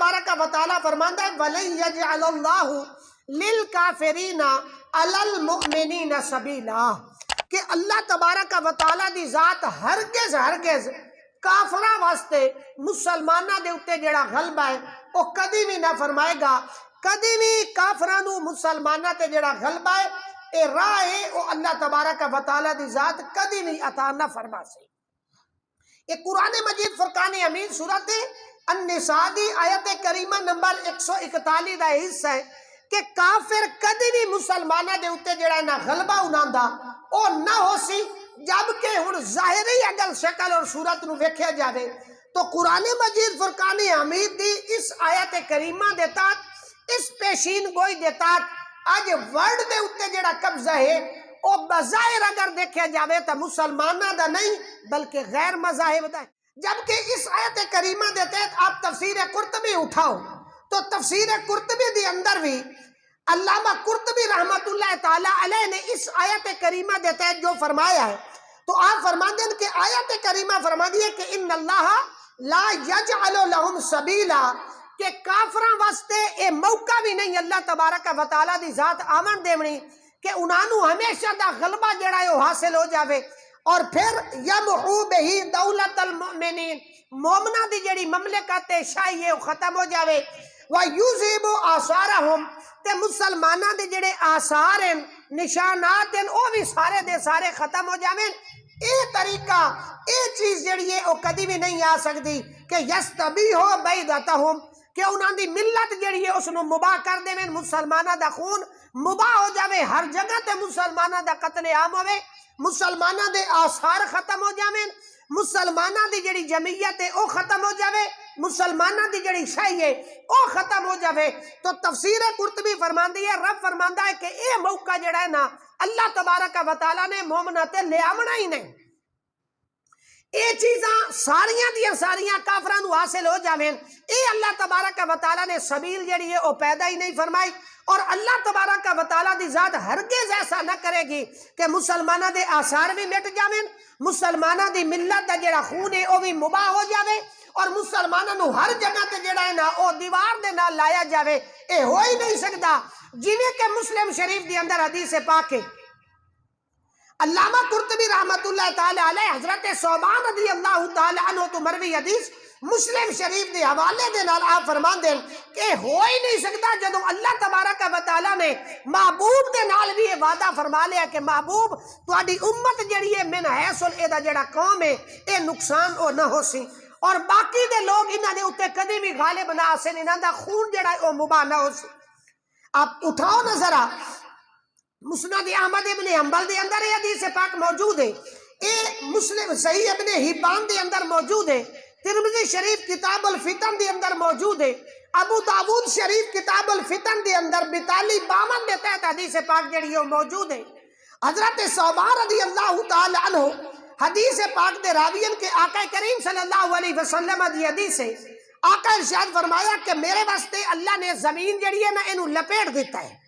تبارک و تعالیٰ فرماتا ہے وَلَن يَجْعَلَ اللَّهُ لِلْكَافِرِينَ عَلَى الْمُؤْمِنِينَ سَبِيلًا، کہ اللہ تبارک و تعالیٰ دی ذات ہرگز کافراں واسطے مسلماناں دے اتے جڑا غلبہ ہے وہ کدی بھی نہ فرمائے گا، کدی بھی کافراں نو مسلماناں تے جڑا غلبہ ہے اے راہ ہے وہ اللہ تبارک و تعالیٰ دی ذات کدی بھی عطا نہ فرما سی۔ یہ قرآن مجید فرقان حمید سورۃ النساء دی آیت کریمہ نمبر 141 دا حصہ ہے کہ کافر کدی بھی مسلمانہ دے اتے جڑا ہے نا غلبہ انہاں او نہ ہو سی، جبکہ ہن ظاہری اگر شکل اور صورت نو ویکھیا جاوے تو قرآن مجید فرقان حمید دی اس آیت کریمہ دے تحت اس پیشین گوئی دے تحت اج ورڈ دے اتے جڑا قبضہ ہے او بظاہر اگر دیکھا جاوے تو مسلمانہ دا نہیں بلکہ غیر مذاہب دا ہے۔ جبکہ اس آیت کریمہ دے تحت آپ تفسیر قرطبی اٹھاؤ تو تفسیر قرطبی دی اندر بھی علامہ قرطبی رحمت اللہ تعالیٰ علیہ نے اس آیت کریمہ دے تحت جو فرمایا ہے تو آپ فرما دیں کہ آیت کریمہ فرما دیئے کہ ان اللہ لا یجعل لہم سبیلا، کہ کافراں واسطے اے موقع بھی نہیں اللہ تبارک و تعالیٰ دی ذات آمن دیونی کہ انہوں ہمیشہ دا غلبہ جڑا ہے وہ حاصل ہو جاوے، اور پھر یمحو بہی دولت المؤمنین، مومنہ دی جڑی مملکت شاہی ہے وہ ختم ہو جاوے، وَيُذْهِبُ آثَارَهُمْ، تے مسلمانہ دے جڑے آثار ہیں نشانات ہیں وہ بھی سارے دے سارے ختم ہو جاویں۔ اے طریقہ اے چیز جڑی ہے وہ کدی بھی نہیں آ سکتی کہ یستبیح بیضتہم، کہ انہاں دی ملت جڑی ہے اس نو مباح کر دے، مسلمانہ دا خون مباح ہو جاوے، ہر جگہ تے مسلمانہ دا قتل عام ہوئے، مسلمانہ دے آثار ختم ہو جاویں، مسلمانہ دی جڑی جمعیت ہے وہ ختم ہو جاوے، مسلمانہ دی جڑی شاہی ہے وہ ختم ہو جاوے۔ تو تفسیر قرطبی فرماندی ہے، رب فرماندا ہے کہ اے موقع جڑا ہے نا اللہ تبارک و تعالیٰ نے مومنہ تے لے آونا ہی نہیں، اے چیزاں ساریاں کافران حاصل ہو جاویں، اے اللہ تبارک و تعالیٰ نے سبیل جڑی ہے وہ پیدا ہی نہیں فرمائی، اور اللہ تبارک و تعالیٰ دی ذات ہرگز ایسا نہ کرے گی کہ مسلمانہ دے آثار بھی مٹ جاویں، مسلمانہ دی ملت دا جڑا خون ہے وہ بھی مباح ہو جاوے، اور مسلمانہ نو ہر جگہ تے جڑا ہے نا او دیوار دے نال لایا جاوے، اے ہو ہی نہیں سکتا۔ جویں کہ مسلم شریف دی اندر حدیث پاک ہے، علامہ قرطبی رحمت اللہ تعالی علیہ حضرت ثوبان رضی اللہ تعالی عنہ تو مروی حدیث مسلم شریف دے حوالے دے نال آپ فرمان دیں کہ ہو ہی نہیں سکتا جدوں اللہ تبارک و تعالی نے محبوب دے نال بھی یہ وعدہ فرما لیا کہ محبوب تہاڈی امت جڑی ہے من حیث ادا جڑا قوم ہے اے نقصان او نہ ہو سی، اور باقی دے لوگ انہاں دے اوتے کدی بھی غالب نہ آسن، انہاں دا خون جڑا ہے او مباح نہ ہو سی۔ آپ اٹھاؤ نظر مسند احمد ابن حنبل دے اندر یہ حدیث پاک موجود ہے، اے مسلم صحیح ابن حبان دے اندر موجود ہے، ترمذی شریف کتاب الفتن دے اندر موجود ہے، ابو داود شریف کتاب الفتن دے اندر 42-52 دے تحت حدیث پاک جڑی ہے موجود ہے۔ حضرت ثوبان رضی اللہ تعالی عنہ حدیث پاک دے راوین کے آقا کریم صلی اللہ علیہ وسلم دی حدیث ہے، آقا ارشاد فرمایا کہ میرے واسطے اللہ نے زمین جڑی ہے نا اینو لپیٹ دیتا ہے،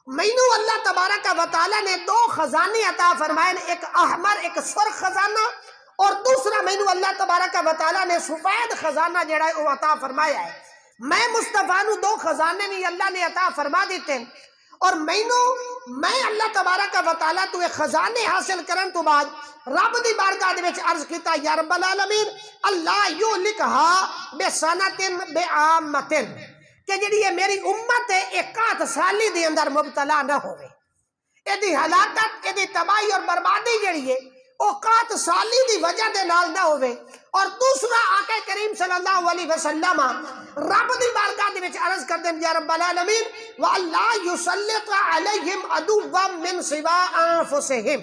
مینو اللہ تبارک و تعالیٰ نے 2 خزانے عطا فرمائے، ایک احمر ایک سرخ خزانہ، اور دوسرا مینو اللہ تبارک و تعالیٰ نے سفید خزانہ جڑا ہے وہ عطا فرمایا ہے۔ میں مصطفیٰ نو 2 خزانے بھی اللہ نے عطا فرما دیتے ہیں، اور میں اللہ تبارک و تعالیٰ تو ایک خزانے حاصل کرن تو بعد رب دی بارگاہ دے وچ عرض کیتا یا رب العالمین اللہ یہلکھا بسنتن بعامتن، کہ جڑی یہ میری امت ہے 61 سالی دے اندر مبتلا نہ ہوئے، اے دی ہلاکت اے دی تباہی اور بربادی جڑی ہے 61 سالی دی وجہ دے نال نہ ہوئے۔ اور دوسرا آقا کریم صلی اللہ علیہ وسلم رب دی بارگاہ دے وچ عرض کر دیں یا رب العالمین وَاللَّهَ يُسَلِّطَ عَلَيْهِمْ عَدُوًّا مِّن سِوَىٰ أَنفُسِهِمْ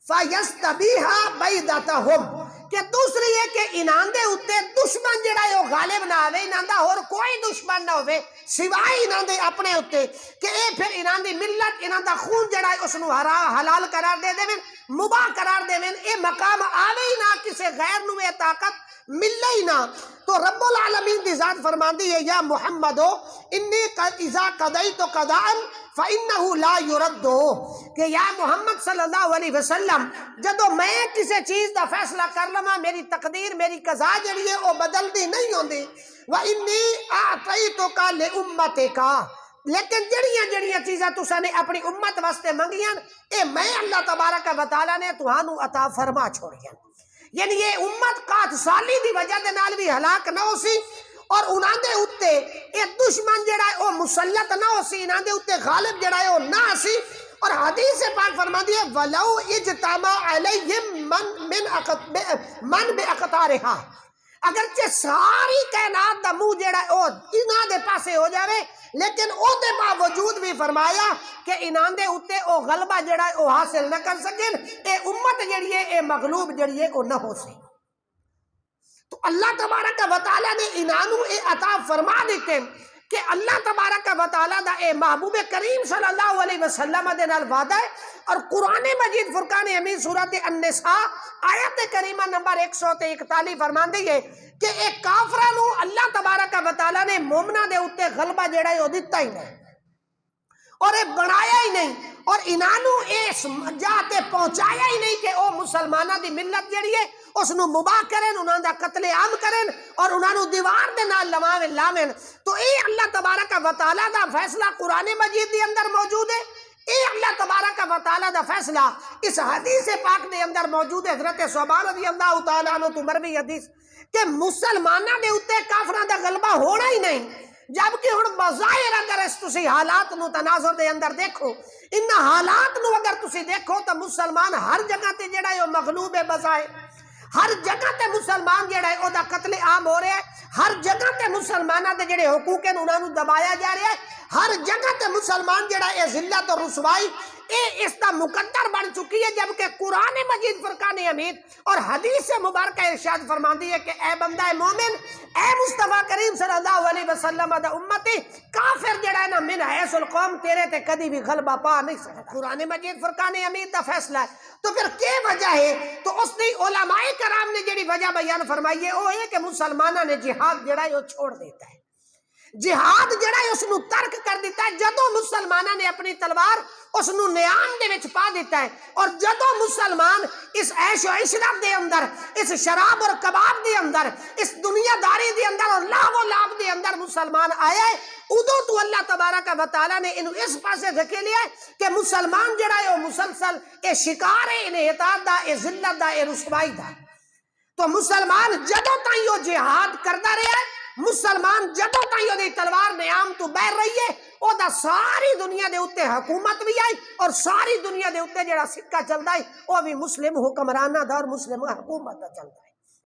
فَيَسْتَبِيحَ بَيْضَتَهُمْ، کہ دوسری ہے کہ انہاں دے اوتے دشمن جڑا ہے وہ غالب نہ آوے، انہاں دا اور کوئی دشمن نہ ہوئے سوائے انہاں دے اپنے اوتے، کہ اے پھر انہاں دی ملت انہاں دا خون جڑا ہے اس نو حلال قرار دے دیں، مباح قرار دے دیں، اے مقام آوے ہی نہ، کسے غیر نو اے طاقت ملے ہی نہ۔ تو رب العالمین دی ذات فرماندی ہے یا محمدو انی اذا قضیت قضاء فَإِنَّهُ لَا يُرَدُّ کہ یا محمد صلی اللہ علیہ وسلم جدو میں کسی چیز دا فیصلہ کر لواں میری تقدیر میری قضا جڑی ہے وہ بدلدی نہیں ہوندی وَإِنِّي أَعْطَيْتُكَ لِأُمَّتِكَ لیکن جڑیاں چیزاں تساں نے اپنی امت واسطے منگیاں اے میں اللہ تبارک و تعالی نے تہانوں عطا فرما چھوڑیاں یعنی یہ امت قات سالی دی وجہ دے نال بھی ہلاک نہ ہو سی اور انہاں دے اُتے ایک دشمن جڑا ہے وہ مسلط نہ ہو سی انہاں دے اُتے غالب جڑا ہے وہ نہ سی اور حدیث پاک فرماتی ہے وَلَوْ اجْتَمَعَ عَلَيْهِمْ مَنْ بِأَقْطَارِهَا اگرچہ ساری کائنات دا منہ جڑا ہے وہ انہاں دے پاسے ہو جاوے لیکن او دے باوجود بھی فرمایا کہ انہاں دے اُتے او غلبہ جڑا ہے وہ حاصل نہ کر سکن اے امت جڑی ہے اے مغلوب جڑی ہے کو نہ ہو سی تو اللہ تبارک و تعالی نے انہوں اے عطا فرما دیتے کہ اللہ تبارک و تعالی دا اے محبوب کریم صلی اللہ علیہ وسلم دے نال وعدہ ہے اور قرآن مجید فرقان حمید سورۃ النساء آیت کریمہ نمبر 141 فرماندی ہے کہ ایک کافراں نو اللہ تبارک و تعالی نے مومناں دے اوتے غلبہ جڑا ہے او دتا ہی نہیں اور اے بنایا ہی نہیں اور انہوں اس جاتے پہنچایا ہی نہیں کہ او مسلمانہ دی ملت جڑی ہے اس نو مباح کرن انہاں دا قتل عام کرن اور انہاں نو دیوار دے نال لامن تو اے اللہ تبارک و تعالی دا فیصلہ قرآن مجید دے اندر موجود ہے اے اللہ تبارک و تعالی دا فیصلہ اس حدیث پاک دے اندر موجود ہے حضرت صحابہ رضی اللہ تعالیٰ عنہ تو مروی حدیث کہ مسلمانہ دے اُتے کافراں دا غلبہ ہونا ہی نہیں جبکہ ہن بظاہر اگر اس تسی حالات نو تناظر دے اندر دیکھو ان حالات نو اگر تسی دیکھو تو مسلمان ہر جگہ تے جڑا ہے مغلوب ہے بظاہر ہر جگہ تے مسلمان جڑا ہے او دا قتل عام ہو رہا ہے ہر جگہ تے مسلمانہ دے جڑے حقوق ہیں انہاں نو دبایا جا رہا ہے ہر جگہ تے مسلمان جڑا ہے ذلت اور رسوائی اے اس دا مقدر بن چکی ہے جبکہ قرآن مجید فرقان حمید اور حدیث مبارکہ ارشاد فرماتی ہے کہ اے بندہ مومن اے مصطفیٰ کریم صلی اللہ علیہ وسلم دا امتی کافر جڑا ہے نا من حیث القوم تیرے تے کدی بھی غلبہ پا نہیں سکتا قرآن مجید فرقان حمید دا فیصلہ ہے تو پھر کیا وجہ ہے تو اس نے علماء کرام نے جڑی وجہ بیان فرمائی ہے وہ ہے کہ مسلمانہ نے جہاد جڑا ہے وہ چھوڑ دیتا ہے جہاد جڑا ہے اس نو ترک کر دیتا ہے جدو مسلمانہ نے اپنی تلوار اس نو نیام دے وچ پا دیتا ہے اور جدو مسلمان اس عیش و عشرت دے اندر اس شراب اور کباب دے اندر اس دنیا داری دے اندر اور لاو و لاب دے اندر مسلمان آیا ہے ادو تو اللہ تبارک و تعالی نے انہوں اس پاسے دھکے لیا ہے کہ مسلمان جڑا ہے وہ مسلسل اے شکار ہے انہیں اطاعت دا اے ذلت دا اے رسوائی دا تو مسلمان جدو تائیں وہ جہاد کرتا رہا ہے مسلمان جدو تائیں وہ تلوار نیام تو بیر رہی ہے او دا ساری دنیا دے اتے حکومت بھی آئی اور ساری دنیا دے اتے جڑا سکہ چلتا ہے وہ بھی مسلم حکمرانہ دا اور مسلم حکومت دا چلتا ہے